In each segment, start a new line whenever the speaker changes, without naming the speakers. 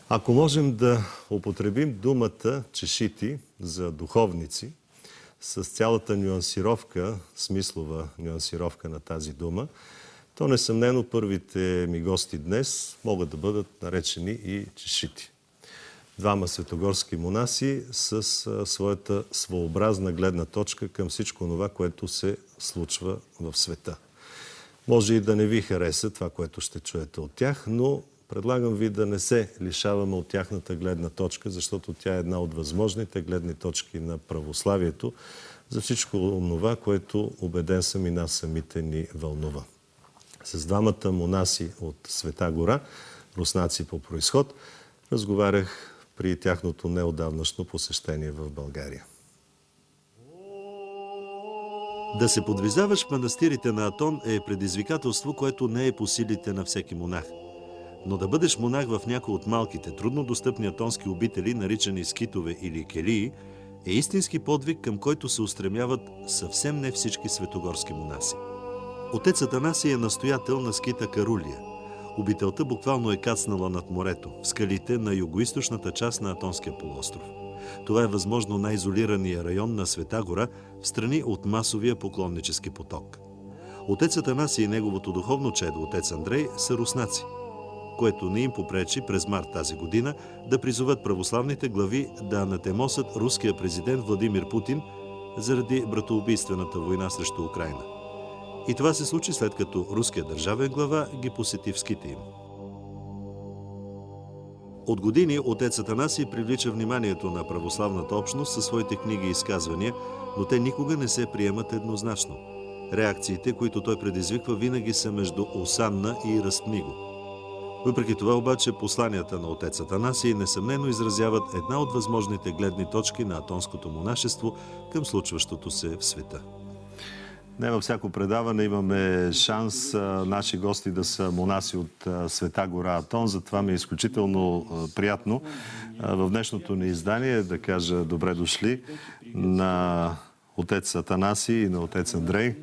Ако можем да употребим думата чешити за духовници, с цялата нюансировка, смислова нюансировка на тази дума, то несъмнено първите ми гости днес могат да бъдат наречени и чешити. Двама светогорски монаси с своята своеобразна гледна точка към всичко това, което се случва в света. Може и да не ви хареса това, което ще чуете от тях, но предлагам ви да не се лишаваме от тяхната гледна точка, защото тя е една от възможните гледни точки на православието за всичко това, което убеден съм и нас самите ни вълнува. С двамата монаси от Света гора, руснаци по произход, разговарях при тяхното неотдавнашно посещение в България.
Да се подвизаваш в манастирите на Атон е предизвикателство, което не е по силите на всеки монах. Но да бъдеш монах в някои от малките, труднодостъпни атонски обители, наричани скитове или келии, е истински подвиг, към който се устремяват съвсем не всички светогорски монаси. Отец Атанасий е настоятел на скита Карулия. Обителта буквално е кацнала над морето, в скалите на югоизточната част на Атонския полуостров. Това е възможно най-изолирания район на Света гора, в страни от масовия поклоннически поток. Отец Атанасий и неговото духовно чедо, отец Андрей, са руснаци, което не им попречи през март тази година да призоват православните глави да анатемосат руския президент Владимир Путин заради братоубийствената война срещу Украйна. И това се случи след като руският държавен глава ги посети в ските им. От години отец Атанасий привлича вниманието на православната общност със своите книги и изказвания, но те никога не се приемат еднозначно. Реакциите, които той предизвиква, винаги са между осанна и разпни го. Въпреки това обаче посланията на отец Атанасий несъмнено изразяват една от възможните гледни точки на атонското монашество към случващото се в света.
Не във всяко предаване имаме шанс наши гости да са монаси от Света гора Атон. Затова ми е изключително приятно в днешното ни издание да кажа добре дошли на отец Атанасий и на отец Андрей,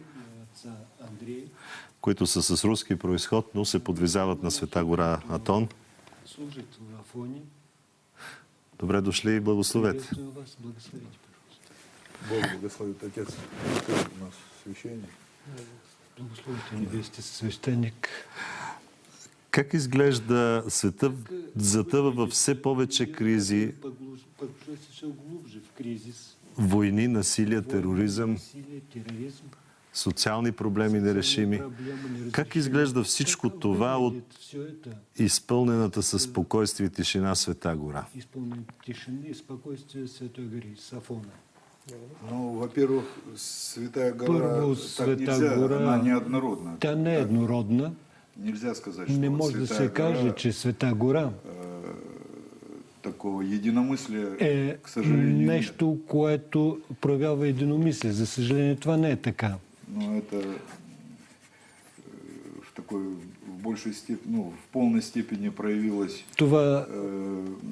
които са с руски произход, но се подвизават на Света гора Атон. Добре дошли и благословете.
Бог благословит Отец. У нас священник.
Благословите небесните свещеник.
Как изглежда света затъва във все повече кризи, войни, насилие, тероризъм, социални проблеми нерешими? Как изглежда всичко това от изпълнената със спокойствие и тишина Света гора?
Ну, во-первых, Святая гора так нельзя, она неоднородна.
Тя не е еднородна.
Нельзя сказать, что
не може да се каже, че Света гора
такого единомыслия,
е
к сожалению,
нещо, което проявява единомислие. За съжаление, това не е така.
Но это в такой в большей степени, ну, в полной степени проявилось.
Това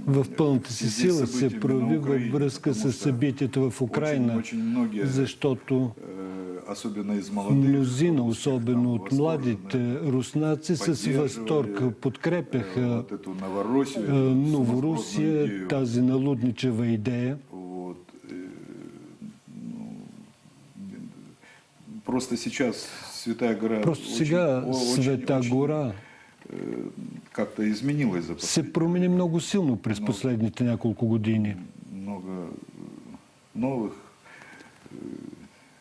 в пълната си сила се прояви във връзка с събитието в Украйна, защото мнозина, особено от младите руснаци, с възторг подкрепяха Новорусия, тази налудничева идея.
Просто сейчас Святая гора,
сега Света гора
как-то изменилась за
се промени много силно през последните няколко години.
Много новых,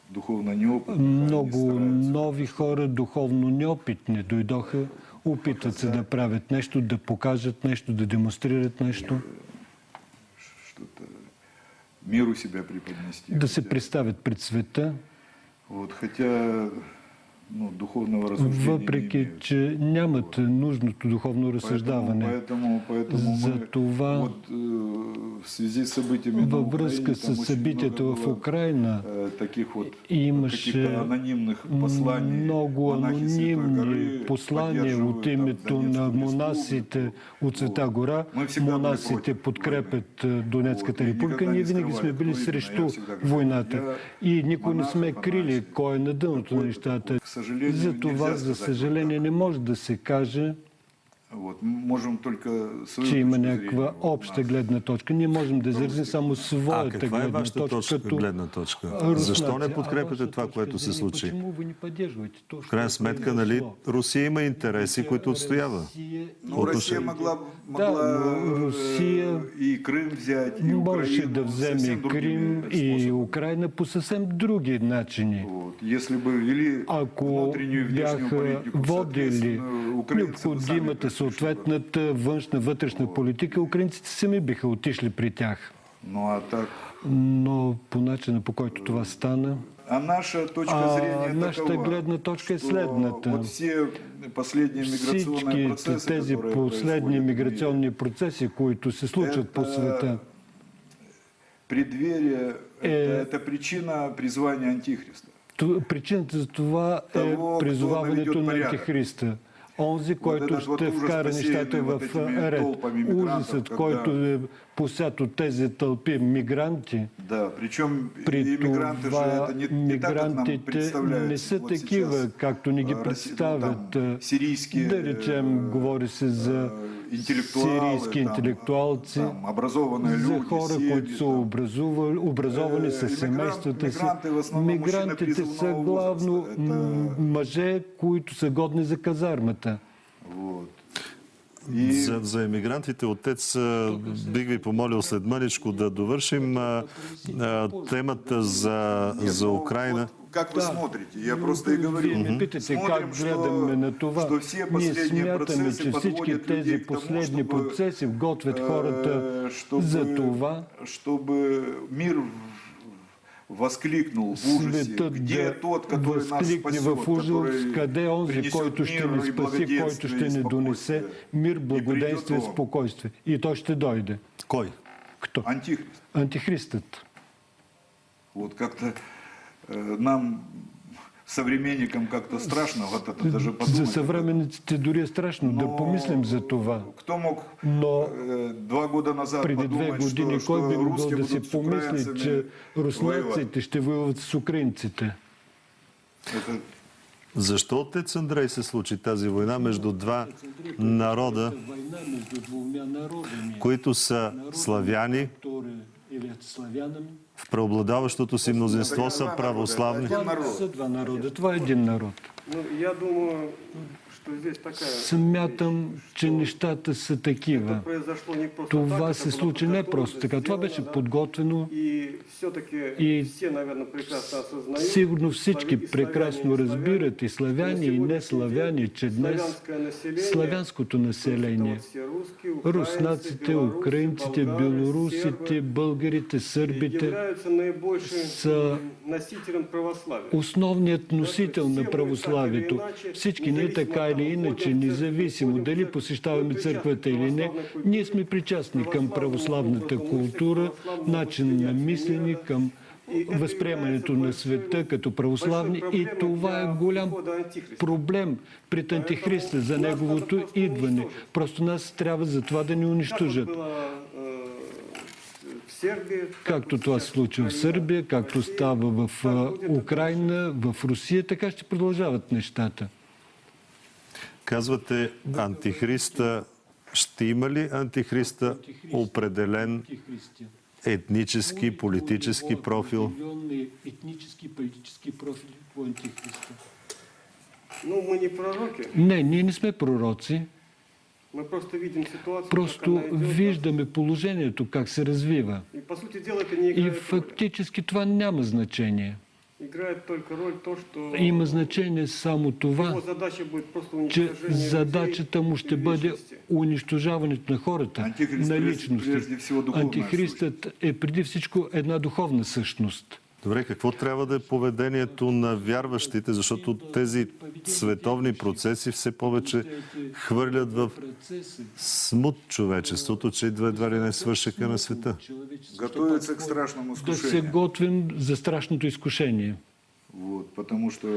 духовно неопитни.
Много нови хора, духовно неопитни, дойдоха, опитват се да правят нещо, да покажат нещо, да демонстрират нещо.
Миру себя преподнести.
Да се представят пред света.
Вот, хотя, ну, духовного разсуждения
въпреки, че нямат нужното духовно разсъждаване. За това във връзка с събитията в Украйна имаше много анонимни послания от името на монасите от Света гора. Монасите подкрепят Донецката република. Ние винаги сме били срещу войната и никой не сме крили кой е на дъното на нещата. За това, за съжаление, не може да се каже,
Вот. Можем только свою
че има
точку
някаква
зрения, вот,
обща
нас.
гледна точка. Ние можем да изразим само своята
каква е
гледна
вашата
точка. като
гледна точка?
руснаци.
Защо не
А
подкрепяте
вашата
това,
точка
което се
зрение,
случи?
Почему вы не поддерживаете то,
В крайна сметка, нали, Русия има интереси, които отстоява.
Ну, Россия могла
но Русия
и Крым взять, и
можеше
Украину
да вземе
совсем
Крим
другими
и
способами.
Украина по съвсем други начини.
Вот. Если бы вели
Ако
внутреннюю и внешнюю
бяха
политику,
водили
соответственно, украинцы бы сами
необходимата,
предпочли бы.
съответната външна, вътрешна политика, украинците сами биха отишли при тях.
Ну а так.
Но по начина, по който това стана,
А наша точка зрения
нашата
такова,
гледна точка е
что
следната.
Вот все последние миграционные
Всички
процессы,
тези
которые
последни
происходят в
миграционни
мире,
процеси, които се случват по света,
преддверие, это причина призвания Антихриста.
Причината за това е
Того, кто
призоваването
наведет
на
порядък.
Антихриста. Онзи, който
этот вот
ще
ужас,
вкара
посеянный
нещата
вот
в
этими
ред.
толпами мигрантов,
Ужасът,
когда-
който е посят от тези тълпи мигранти,
Да, причем
при
иммигранты же
това
это не так, как нам
мигрантите
представляют.
не са
Вот
такива,
сейчас,
както ни ги
Россия,
представят.
там, сирийские,
Да речем, говори се за
интеллектуалы,
сирийски
там,
интелектуалци,
там, образованные
за
люди,
хора,
семьи,
които са
там.
образовани с семействата си.
Мигранти в основном
Мигрантите
мужчини
са
призовного
главно
възраста.
мъже, които са годни за казармата.
Вот.
За емигрантите, отец, бих ви помолил след мъничко да довършим темата за Украина.
Вот как вы смотрите? Я просто и говорю.
Вие ме питате как гледаме на това.
что все
Ние
последние
смятаме,
процессы
че всички
подводят
тези
людей к тому,
последни
чтобы,
процеси готвят хората за това,
чтобы мир воскликнул в ужасе.
светът
Где
да
тот, который нас
възкликне
спасет,
в ужас,
который
къде е онзи,
принесет
който ще
мир
ни
и
спаси, който
благоденствие
ще
и
ни донесе
спокойствие.
мир,
И
благоденствие,
придет он.
спокойствие. И той ще дойде.
Кой?
Кто?
Антихрист.
Антихристът.
Вот как-то нам, современникам, как-то страшно вот это даже
За
подумать.
съвременниците дори е страшно да помислим за това.
Кто мог
Но
2 года назад
преди 2
подумать,
години
что
кой би могъл
русские
да си
будут с
помисли,
украинцами
че
воевать?
руснаците ще воюват с украинците?
Это
Защо, отец Андрей, се случи тази война между два народа,
Война между двумя народами,
които са славяни,
которые являются славянами.
в преобладаващото си мнозинство са православни?
Това не са два народа, това е един народ.
Ну, я думаю, что здесь такая...
Смятам, че нещата са такива.
произошло не просто
Това
так,
се
это было
случи не
подготовлено,
просто така. Това беше
сделано, да.
подготвено.
И все-таки
И
все, наверное, прекрасно осознают.
Сигурно всички
слави- и
прекрасно
славяне, и
разбират, и славяни, и не славяни, че днес
славянское население,
славянското население,
то есть это вот все русские,
руснаците,
украинцы,
украинците,
болгары,
белорусите,
сербы,
българите, сърбите
являются наибольшим
са
носителем православия.
основният носител на православието. Всички ние така или иначе, независимо дали посещаваме църквата или не, ние сме причастни към православната култура, начин на мислене, към възприемането на света като православни, и това е голям проблем пред Антихриста за неговото идване. Просто нас трябва за това да ни унищожат. Както това се случва в Сърбия, както става в Украина, в Русия, така ще продължават нещата.
Казвате, антихриста, ще има ли антихриста определен етнически, политически профил?
Етнически, политически профили по антихриста.
Ну, мы не пророки,
Не, ние не сме пророци.
мы просто видим ситуацию,
Просто
как она идет.
виждаме положението, как се развива.
И, по сути дела, это не
И
играет роли.
фактически това няма значение.
Играет только роль то, что
Има значение само това,
его задача будет просто
че
уничтожение
задачата му
людей
ще
и
бъде
личности.
унищожаването на хората,
Антихрист
на
прежде
личности.
всего духовная
Антихристът е преди всичко една духовна същност.
Добре, какво трябва да е поведението на вярващите, защото тези световни процеси все повече хвърлят в смут човечеството, че идва едва ли не свършека на света.
готовится к страшному
Да се
искушению.
готвим за страшното изкушение.
Вот, потому что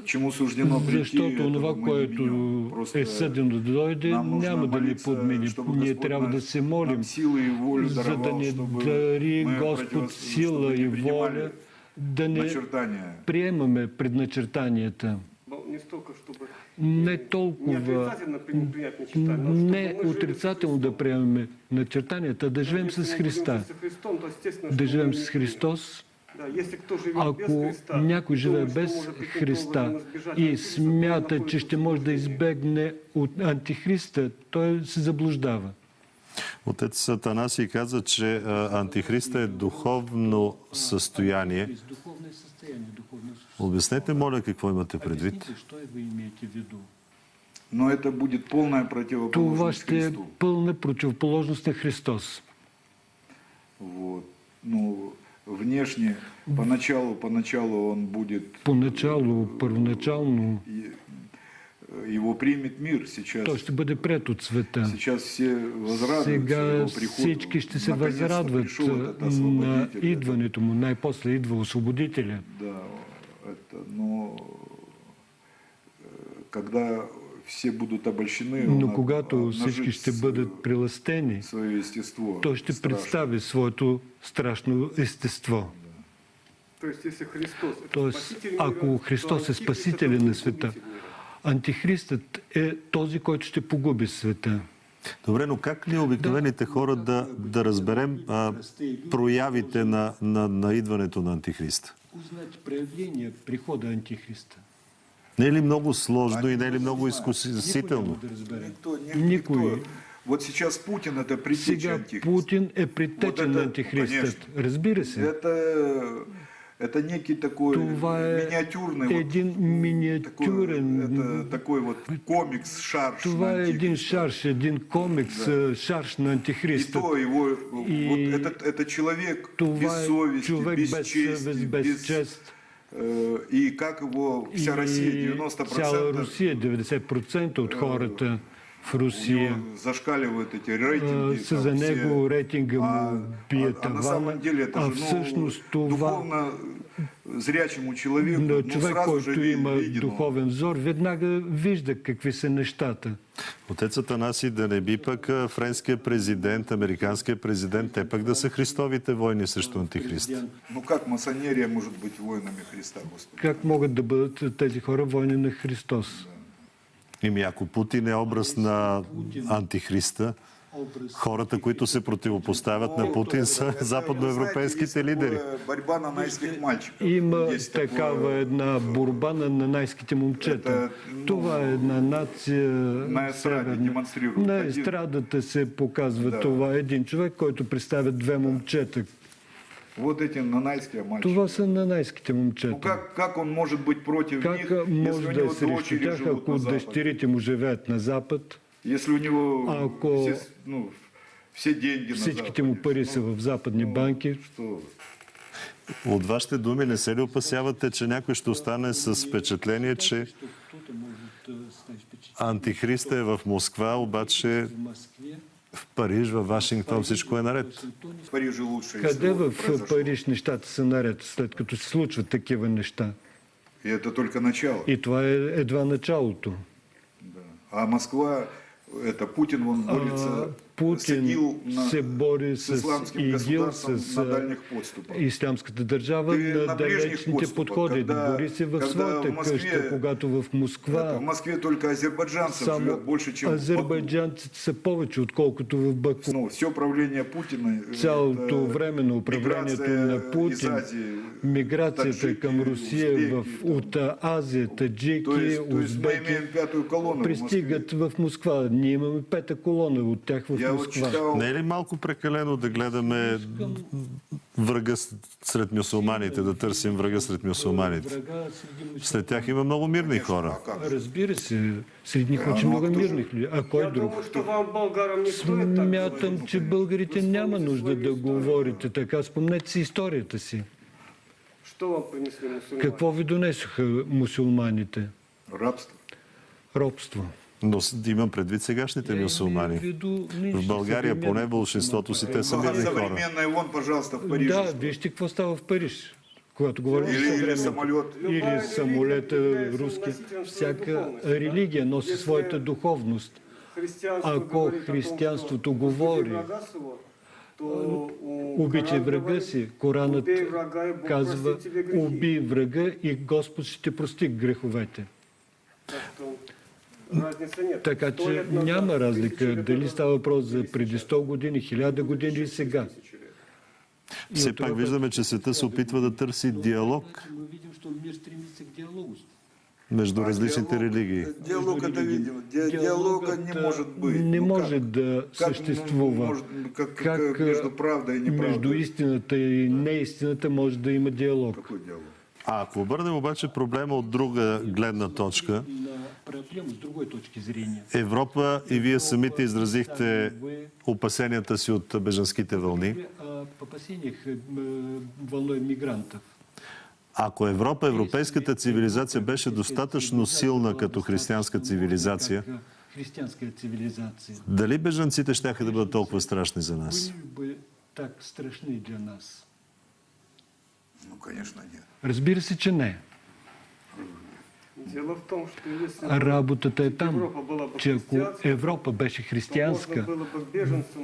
чему суждено прийти,
Защото това,
этого мы не
което
минем. Просто
е съдено да дойде,
нам нужно
няма да ни
молиться,
подмини.
чтобы
Ние
Господь
трябва да
нам
се молим,
силы и волю
за да
даровал,
ни
чтобы
дари
мы
Господ сила
чтобы
и
не принимали
воля, да не
начертания.
приемаме предначертанията.
Не столько, чтобы
не
Не
толкова,
отрицательно принять начертание, но
не
чтобы мы жили
отрицателно
со
да
Христом.
приемем начертанията, да живеем
Если
с
мы
Христа.
будем жить со Христом, то естественно,
Да
что
живеем
мы
с
не-
Христос.
Да, если кто живет без
Ако
Христа,
някой живее
думает, что
без
может каким-то
Христа
образом избежать
и
Антихриста, то
смята,
находится
че
в
ще може да
заблуждении.
избегне от Антихриста, той се заблуждава.
Отец Атанасий каза, че антихриста е духовно състояние. Обяснете, моля, какво имате предвид?
Що ви имеете в виду?
Но это будет полная
Това
противоположность
ще е
Христу.
пълна противоположност на Христос.
Вот. Ну, внешне, поначалу он будет...
Първоначално,
Его примет мир сейчас.
той ще бъде пред от света.
Сейчас все возрадуются
Сега
его приходу.
всички ще се
Наконец-то
възрадват
пришел этот
на
освободитель.
идването му. Най-после идва Освободителя.
Да, но когда все будут обольщены,
Но
он
когато всички
обнажит
ще бъдат прилъстени,
свое естество.
той ще
страшное.
представи своето страшно естество.
То есть, если Христос это
Тоест,
спаситель мира,
ако
то
Христос е
Антихрист
спасителя
это
на
будет
света,
губитель мира.
Антихристът е този, който ще погуби света.
Добре, но как ли обикновените хора да разберем проявите на идването на антихриста?
Узнать проявление прихода Антихриста.
Не е ли много сложно и не е ли много изкусително?
Да разберем.
Никто. Вот сейчас Путин это предтеча
Сега
антихрист.
Путин е предтечен на Антихристът.
конечно.
Разбира се.
Это некий такой
Това е
миниатюрный вот,
един миниатюрен,
такой вот комикс, шарш.
това
на
е един
антихриста.
шарш, един комикс, шарш на
И
Антихриста.
то его,
И
вот это человек
Това
без
е
совести,
човек
без
без
чести,
съвест, без чест.
И как его вся Россия,
И
90%
цяла Русия, 90% от хората в
у
Русия
него зашкаливают эти рейтинги.
са
там
за
все.
него рейтинга му бие
А на самом
тавана,
деле это
а
же,
всъщност това
духовно зрячему человеку,
на
ну,
човек,
сразу же
който има
видно.
духовен взор, веднага вижда какви са нещата.
Отец Атанаси, да не би пък френския президент, американския президент, те пък да са Христовите войни срещу антихриста.
Ну как масонерия может быть воинами Христа, Господи?
Как могат да бъдат тези хора войни на Христос?
Ими ако Путин е образ на антихриста, хората, които се противопоставят на Путин, са западноевропейските лидери.
Борьба на найских мальчиков.
Има
Есть
такава една борба на нанайските момчета. Това е една нация
на естраде
северна.
демонстрируют.
На
Един-
естрадата се показва това. Един човек, който представя две момчета.
Вот эти нанайские мальчики.
Това са нанайските
Ну
момчета.
как он может быть против
Как
них, если
може
у
да е
него
срещу
дочери
тях,
живут
ако
на Западе?
дъщерите му живеят на Запад,
Если у него
Ако
все деньги на
всичките му
Западе?
пари са в западни банки?
Что?
От вашите думи не се ли опасявате, че някой ще остане с впечатление, че антихриста е в Москва, обаче в Париж, в Вашингтон всичко е наред?
В Париже лучше,
Къде
если
в
произошло.
Париж нещата са наред, след като се случват такива неща?
И это только начало.
И това е едва началото.
Да. А Москва, это Путин, он борется с
Путин
ИГИЛ
се бори с
исламским
ИГИЛ,
государством
с
на дальних подступах.
ислямската държава
Ты
на
на ближних
далечните
подступах,
подходи.
когда-
Бори се в
когда
своята
в Москве-
къща, когато в
В
Москва
Москве только азербайджанцев
само
живет больше, чем в Баку.
азербайджанците са повече, отколкото в Баку.
Ну, все правление Путина,
Цялото
это
време на управлението
миграция
на
из
Путин,
Азии,
миграцията
таджики,
към Русия
узбеки,
от Азия, таджики,
то есть мы
узбеки,
имеем пятую колонну в Москве.
пристигат в Москва. Ние имаме пета колона от тях в
Я вот
Москва.
читал,
Не е ли малко прекалено да гледаме врага сред мюсулманите, да търсим врага сред мюсулманите? След тях има много мирни хора.
а как?
Разбира се, сред них очень
ну,
много
а кто же-
мирних людей. А
Я
кой друг?
думаю, что вам, болгарам, не стоит так
Смятам,
говорить.
че българите
Вы
няма
вспомните
нужда
свою
да
историю.
говорите така. Спомнете си историята си.
Что вам принесли мусульмане?
Какво ви донесоха мусулманите?
Рабство.
Робство.
Но имам предвид сегашните мюсулмани. В България поне большинството си те са
А
мирни хора.
современная вон, пожалуйста, в Париже.
Да,
что?
вижте какво става в Париж. Когато говорим за
Или
съвременното.
самолет.
Или самолета руски.
носителем своей
Всяка
духовности, да?
религия носи
Если
своята духовност.
Християнство
Ако
говорит о том,
християнството
что
говори,
убей врага своего, то
Обичай
Коран
врага
говорит,
си. Коранът
убей врага, и Бог
казва,
простит тебе грехи.
убий врага и Господ ще ти прости греховете.
Так что разницы нет.
Така
100
че
лет назад,
няма
1000
разлика
лет
дали
назад,
става въпрос за
или
преди
сейчас.
100 години, 1000 години или сега.
1000 лет.
Все пак виждаме, че света се опитва да търси диалог
Мы видим, что мир стремится к диалогу.
между различните религии.
Диалога-то видим. Диалога не может быть.
Не
Ну,
може
как?
да
Как
съществува.
может, как между правдой и неправдой?
Между истината и неистината може да има диалог.
Какой диалог?
А ако обърнем обаче проблема от друга гледна точка,
На проблему с другой точки зрения.
Европа и вие самите изразихте опасенията си от бежанските вълни.
По опасениях волной мигрантов.
Ако Европа, европейската цивилизация беше достатъчно силна като християнска цивилизация,
Християнская цивилизация.
дали бежанците щяха да бъдат толкова страшни за нас?
Были бы так страшны для нас?
Ну, конечно, нет.
Разбира се, че не.
Дело в том, что если
Работата е там,
Европа была бы
че ако
християнска,
Европа беше
то можно
християнска,
было бы беженцам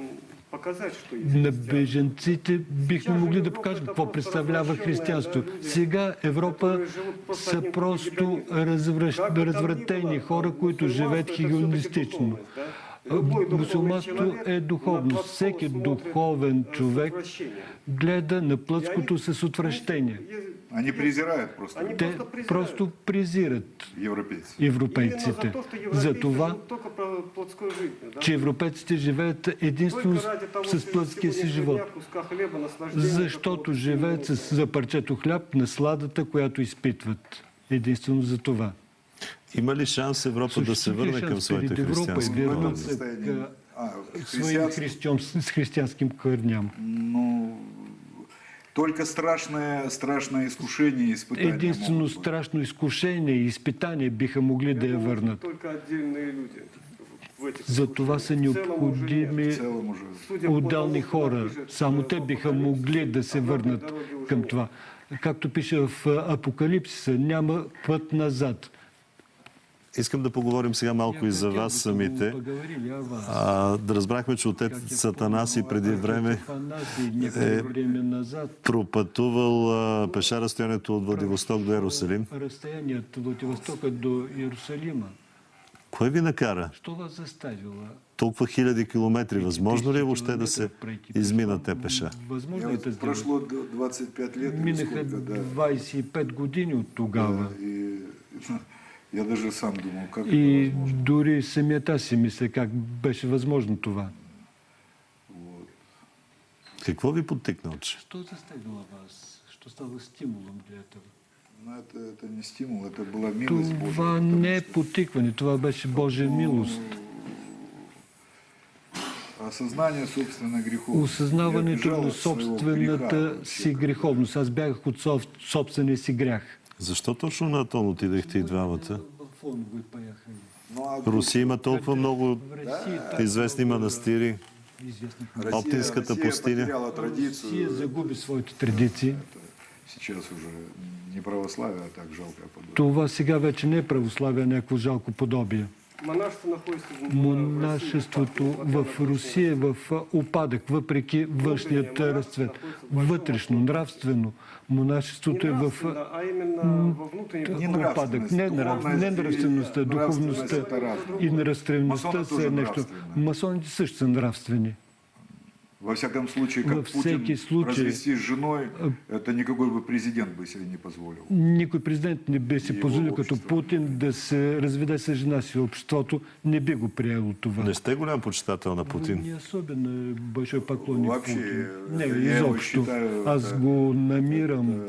показать, что есть
на
христианство.
бежанците бихме могли да покажем какво представлява християнство. Сега Европа са просто развратени хора, които живеят хигиенистично. Мусулманството е духовност. Всеки духовен човек гледа на плътското с отвращение.
Они презирают просто
Те просто презират
европейцы.
европейците за това, че европейците живеят единствено с плътския си живот. Защото живеят за парчето хляб, насладата, която изпитват. Единствено за това.
Има ли шанс Европа да се върне към своите християнски
Европа
корени?
върнат се към своим християнским корням.
Ну, только страшное изкушение и испытание.
Единствено
могут быть.
страшно изкушение и изпитание биха могли да я върнат.
Только отдельные люди в этих
За това са необходими
В целом уже.
Судя по
отделни
тому,
хора.
как пишет
Само те биха могли да се върнат към това. Както пише в Апокалипсиса, няма път назад.
Искам да поговорим сега малко и за вас самите. Да разбрахме, че отец Сатанаси преди време пропътувал пеша разстоянието от Владивосток до Иерусалим.
Разстоянието от Владивостока до Иерусалима.
Кое ви накара?
Що вас заставило?
Толкова хиляди километри. Възможно ли е въобще да се изминат те пеша?
Възможно е да
Прошло 25 лет. или
минаха
сколько, да.
25 години от тогава.
И я даже сам думал, как это
И
возможно.
дори самият аз си мисля как беше възможно това.
Какво ви подтикна, отче?
Що заставило вас? Що стало стимулом для этого?
Но это не стимул, это была милость Божия.
Това не е потикване, това беше Божия милост.
Осознание собственной греховности.
Осъзнаването
Я бежал
на
от своего
собствената
греха,
си
вообще,
греховност. Аз бягах от собствения си грях.
Защо точно на Атон отидехте и двамата?
Ну, а
Русия има толкова много известни манастири.
Россия
Оптинската пустиня.
потеряла
Русия
традицию.
загуби своите традиции.
Сейчас уже не православие, а так жалкое подобие.
Това сега вече не е православие, а някакво жалко подобие.
Монашество находится
Монашеството в Русия е в упадък, въпреки външният разцвет. Вътрешно, нравствено, монашеството е в
а именно во внутренней
упадък. Не нравствеността, духовността и нравствеността са нещо. Масоните също са нравствени.
Во всяком случае,
Во
как
всякий
Путин
случай,
развестись с женой, это никакой бы президент бы себе не позволил.
Никой президент не би си
И
позволил като
общество.
Путин да се разведе с жена си. Обществото не би го приело това.
Не сте голям почитател на Путин.
Не особено большой поклонник
Вообще,
Путин. Не,
я его
изобщо.
считаю,
Аз
это-
го намирам.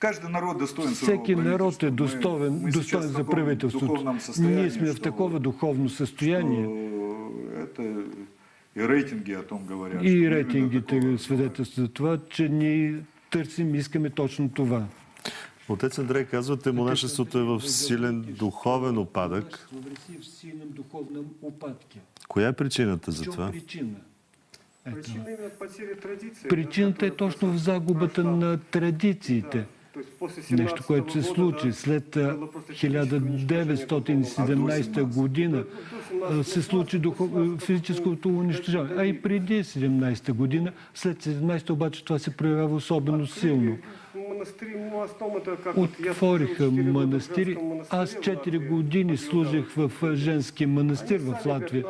Каждый народ достоин своего
Всеки народ е
правительства.
достоен
Мы сейчас
за
в таком
правителството.
духовном состоянии,
Ние сме в
что-
такова духовно състояние.
что это и рейтинги о том говорят. что
И
именно
рейтингите
такое
свидетелстват за това, че ние търсим, искаме точно това.
Отец Андрей, казвате, монашеството е в силен духовен опадък.
В Русия в силен духовном упадке.
Коя е причината
В
за
чем
това?
причина?
Причина именно потери традиции.
Причината е точно в загубата на традициите. Нещо, което се случи след 1917 година, се случи физическото унищожаване. А и преди 17 година, след 17 обаче това се проявява особено силно.
монастыри мостом, это как вот я
Отвориха
служил 4 года в
манастири.
женском монастыре
Аз
в
4
Латвии.
години служих в женски манастир в Латвия.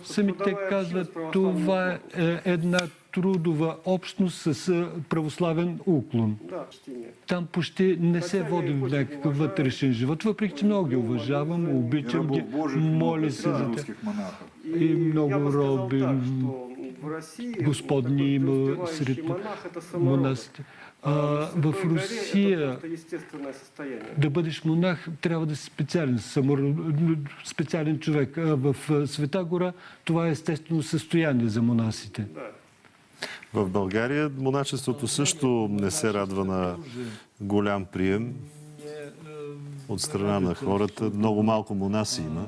Самите казват, това е една трудова общност с православен уклон.
Да, чтение.
Там почти не се води в някакъв вътрешен живот. Въпреки че много ги уважавам,
И
обичам ги,
рабов Божьих много
моля се
среди
за тях.
русских монахов.
И
много
я бы сказал
робим.
так, что в России
Господни
такой
има
преуспевающий
сред
монах – это самородок.
монасите.
А
В
Святой горе
Русия
это просто естественное состояние.
да бъдеш монах, трябва да си специален, специален човек. А в Света гора това е естествено състояние за монасите.
Да.
В България монашеството също не се радва на голям прием от страна на хората. Много малко монаси има.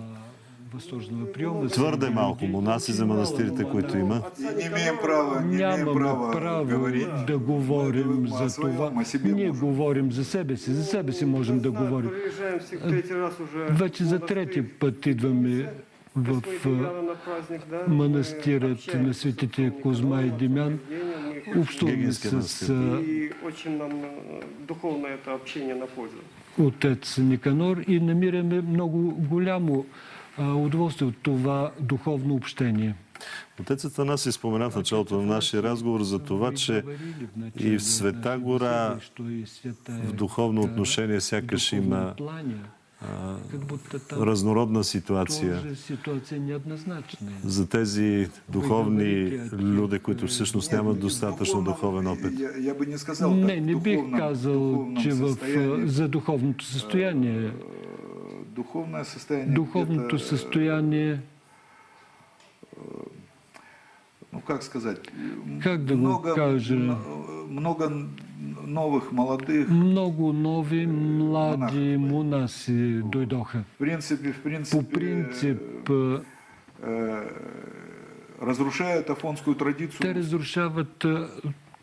Възторженого приема.
Твърде малко монаси за манастирите, които има.
И не имеем права,
Нямаме право
говорить.
да говорим
о
за
своем,
това.
о себе
Ние
можем.
говорим за себе си. За себе си можем да говорим.
Приезжаем в третий раз уже.
Вече за трети път идваме в манастирът на светите Козма и Демян. Общуваме
Гегенския
с
манастир.
И очень нам духовно это общение на пользу.
отец Никанор и намираме много голямо удоволствие от това духовно общение.
Отецът Атанаси спомена в началото на нашия разговор за това, че и в Света гора в духовно отношение сякаш има разнородна ситуация.
Ситуация неоднозначна.
За тези духовни люди, които всъщност нямат достатъчно духовен опит.
Я бы не сказал так,
Не бих казал, че за духовното състояние. Духовното състояние,
ну как сказать,
как да го кажа,
много новых молодых.
много нови млади монаси дойдоха.
В принципе,
По принцип,
разрушают афонскую традицию.
те разрушават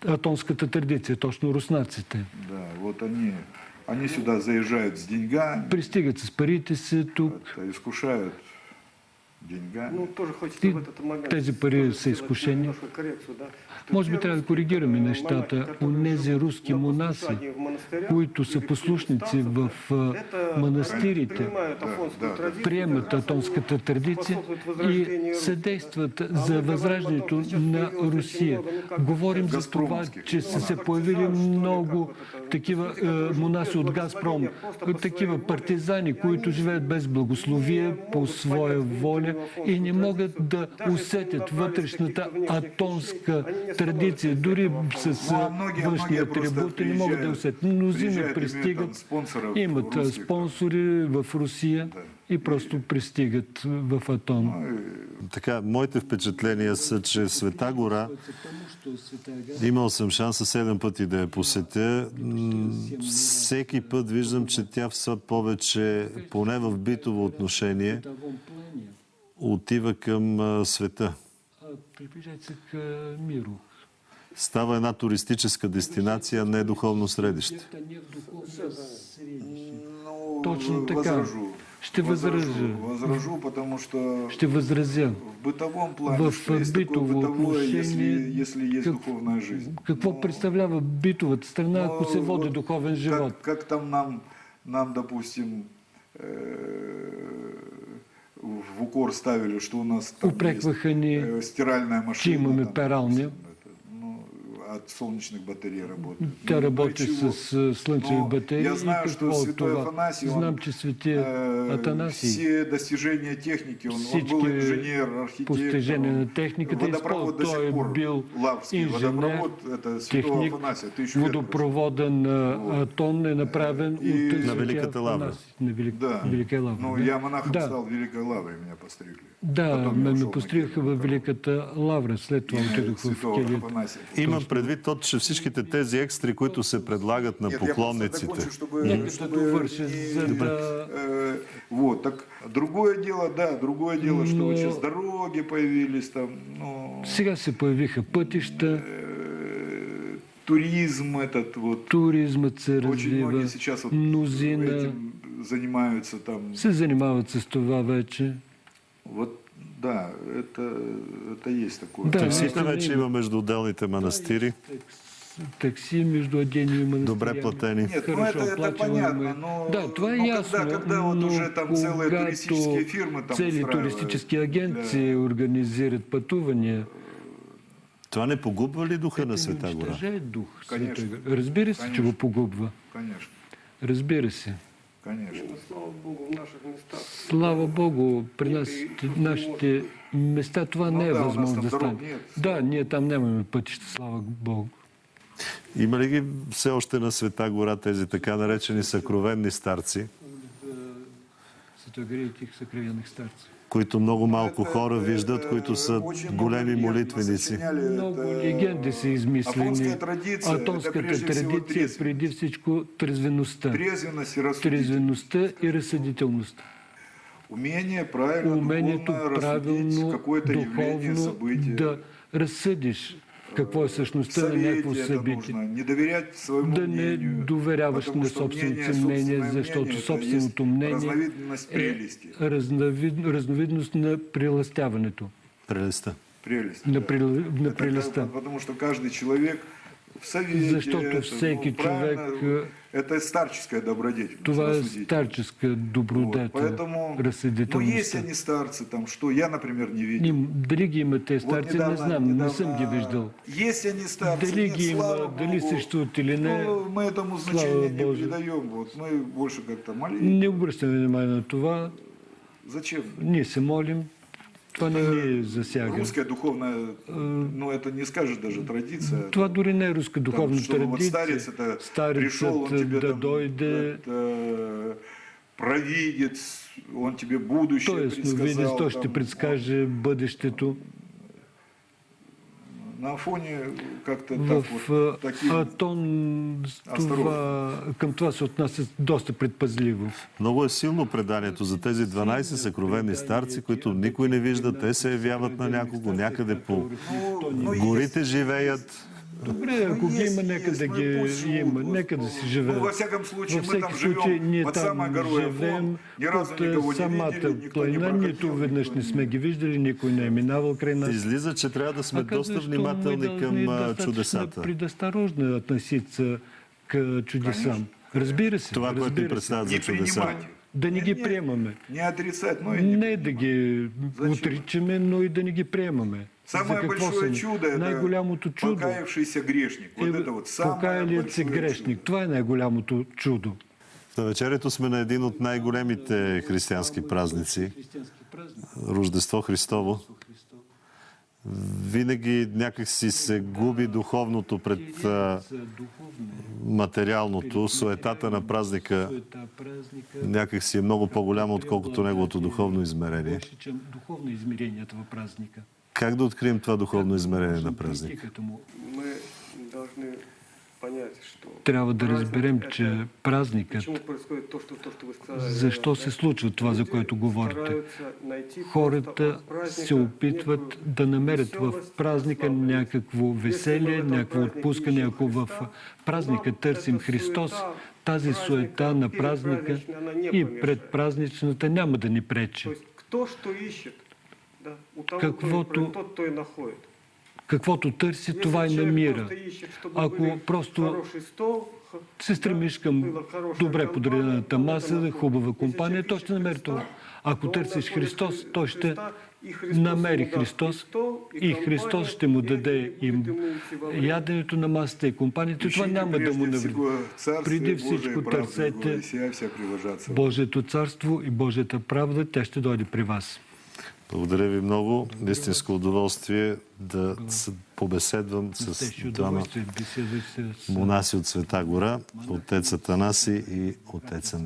атонската традиция, точно руснаците.
Да, вот они сюда заезжают с деньгами,
Пристигат с парите си тук.
искушают деньгами.
Ну, тоже хочется в этот момент
Тези пари са изкушени.
немножко коррекцию, да? Что
Може би
те
трябва да
русские,
коригираме
монахи,
нещата.
которые
Онези
живут
руски
на
монаси,
послушании в монастырях
които са
или
послушници в
это
манастирите,
принимают афонскую традицию,
приемат
как раз
атонската традиция и съдействат за възраждането на Русия. Говорим за това, че са се появили много такива монаси от Газпром, такива партизани, които живеят без благословие, по своя воля и не могат да усетят вътрешната атонска традиция, дори с външни атрибути не могат да усетят. Мнозина пристигат, имат спонсори в Русия и просто пристигат в Атон.
Така, моите впечатления са, че Света гора, имал съм шанса 7 пъти да я посетя. Всеки път виждам, че тя все повече, поне в битово отношение, отива към света.
Приближайте се к миру.
Става една туристическа дестинация, не духовно средище.
Ну,
Точно така.
возражу.
Ще възража.
Возражу, потому что
Ще възразя.
в бытовом плане,
В
что есть такое
битово
бытовое,
отношение,
если есть духовная жизнь.
Какво представлява битовата страна, ако се води духовен живот?
Как там нам допустим, в укор ставили, что у нас там
Упрекваха ни,
есть стиральная
че
машина.
имаме
там,
пералня.
ну, от солнечных батарей работает.
Тя
Ну,
работи
для чего?
с слънчеви
Но
батерии.
я знаю,
И
что
какво от
святой
това?
Афанасий, он,
Знам, че свети Атанасий
все достижения техники, он был
всички
инженер, архитектор.
постижения на техниката
Водопровод до
използвал. Той
сих
е
пор
бил
Лаврский
инженер,
водопровод, это святого
техник.
Афанасия, 1000 лет
Водопроводен Атон е направен
И-
от
На
Светия
Великата лавра.
Афанасий. На
Да.
Велика лавра.
Ну,
да.
я монахом
Да.
стал в Великой Лавре, меня постригли.
Да,
Потом я
ме
ушел на
постригаха в
Киев.
Великата лавра. След това отидох в
Святого
келията.
Афанасия.
Имам предвид то, че всичките тези екстри, които се предлагат на
Нет, я просто
поклонниците.
закончу, чтобы...
Нека да довърша, за да...
Вот, так другое дело, да, другое дело, что
Но-
вот сейчас дороги появились там, ну,
Сега се появиха пътища,
туризм этот вот.
туризмът се
Очень
развива,
многие сейчас вот
мнозина
этим занимаются там.
се занимават с това вече.
Вот, да, это есть такое.
Да,
Таксита
наистина
вече
има.
има между отделните манастири.
такси между отдельными монастырями.
Добре платени.
Нет, ну
Хорошо
это
оплачиваемые.
понятно, но,
Да, това е
но
ясно.
когда вот
но
уже там целые
когато
туристические фирмы там
цели
устраивают
туристически агенции организират пътувания,
Това не погубва ли духа на Света гора?
унищожае дух.
Конечно.
Света гора. Разбира се, че
Конечно.
го погубва.
Конечно,
Разбира се.
конечно.
Но, слава Богу, в наших местах.
Слава Богу, при нас, нашите места, това не е
да, у нас
възможно
там
да
дорог
стане.
нет.
Да, ние там нямаме пътища, слава Богу.
Има ли ги все още на Света гора тези така наречени съкровенни старци,
Светогреих съкровенных старцев.
които много малко
Это-
хора
это
виждат, които са
очень много
големи
легенд
молитвеници?
насочиняли.
Много
Это
легенди са измислени.
афонская традиция, это
Атонската
прежде всего
традиция е
трезвенность.
преди всичко трезвеността.
Трезвенность и рассудительность.
Трезвеността и разсъдителността.
Умение правильно,
Умението
духовно
правилно,
рассудить какое-то явление,
духовно
събытие.
да разсъдиш какво е същността на
Съвети
някакво
это
събитие.
нужно. Не доверять своему
Да не
мнению.
доверяваш
потому
на
что
собственото си
мнение,
мнение,
собственное
защото
мнение, это
собственото
есть
мнение
разновидность
е
прелести.
разновидност на приластяването.
Прелестта.
Прелесть.
На
да.
на
Это
прелестта.
потому что каждый человек в совете,
Защото
это,
всеки
правильно,
човек,
это старческая добродетельность.
това е
рассудительность.
старческа
Вот,
добродетел,
поэтому, но
разсъдителността.
есть они старцы, там, что я, например, не видел.
Дали ги има те старци, не знам, не съм ги виждал.
Есть они старцы,
Дали
нет,
ги
слава
има, дали
Богу.
съществуват или не,
Ну, мы этому
слава
значения не
Боже.
придаем. Вот. Мы больше как-то молим.
не обръщаме внимание на това.
Зачем?
Ние се молим, това не ни засяга.
Русская духовная, ну это не скажешь даже традиция.
Това дори не е руска
Там,
духовна
чтобы вот
традиция.
старец это пришел, он
Старецът
тебе
да
там,
дойде,
это, провидец, он тебе будущее
той е сновидец,
предсказал.
той ще
там.
бъдещето. бъдещето.
На фоне как-то
В
так вот, таким...
Атон към това се отнася доста предпазливо.
Много е силно преданието за тези 12 съкровени старци, които никой не вижда. Те се явяват на някого, някъде по
но
горите живеят.
Добре, ако ги има, нека да ги има, нека да си живеят.
Ну, во всяком случае,
Във
мы там
всеки случай,
живем
ние
под самой
там
горой
живеем,
Афон, ни разу
под
никого не
самата
видели, никто не
планина, нито
проходил.
веднъж не сме ги виждали, никой не е минавал край нас.
Излиза, че трябва да сме
А
доста
казваш,
внимателни
что мы
към
должны достаточно
чудесата.
предосторожно относиться к чудесам. Разбира се.
Това, което ни
разбира се.
представят за
Не
чудеса.
принимать их.
Да не ги
Не-
приемаме.
Не отрицать, но и не
Не да ги отричаме, но и да не ги приемаме.
Самое
За какво
большое
са?
чудо –
Най-голямото
это
чудо
покаявшийся грешник. Вот это вот самое
покаялият се
большое
грешник.
чудо.
Това е най-голямото чудо.
На вечерието сме на един от най-големите християнски празници – Рождество Христово. Винаги някак си се губи духовното пред материалното. Суетата на празника някак си е много по-голяма, отколкото неговото духовно измерение.
Больше, чем духовное измерение этого праздника.
Как да открием това духовно измерение на празника?
К этому
Мы должны понять, что...
трябва да разберем,
праздник
че
это-
празникът,
Почему происходит то, что вы сказали?
защо се случва това, за което говорите.
Стараются найти
Хората
просто от праздника
се опитват
некую
да намерят в
веселост,
празника
расслабленность.
някакво веселие,
Если мы в этом
някакво
празднике
отпускане.
ищем
Ако в
Христа,
празника
нам
търсим
эта
Христос,
суета
тази
праздника
суета на
или
празника
праздничная, она не
и
помешает.
предпразничната няма да ни пречи.
То есть кто что ищет, да, у того,
Каквото-
тот, то и находит.
Каквото търси,
Если
това и
человек
намира.
просто ищет, чтобы
Ако
были
просто
хороший стол,
се стремиш към
была хорошая
добре
компания,
подредената
то это
маса,
находит.
хубава
Если
компания,
человек
той
ищет
ще намери
Христа,
това. Ако
то он
търсиш
находит
Христос, той ще
Христа, и Христос
намери
ему даст
Христос
престол
и
компания,
Христос ще му
и
даде
будет
им
ему идти во время.
яденето на масата и компанията. Това
Ищите
няма да му
прежде
навреди.
всего Царствие
Преди
Божие,
всичко
правду Его,
търсете
и сия вся приложаться.
Божието царство и Божията правда, тя ще дойде при вас.
Благодаря ви много. Истинско удоволствие да побеседвам с
Беше
двама
удоволствие беседвах с
монаси от Света гора, отец Атанаси и отец Андрей.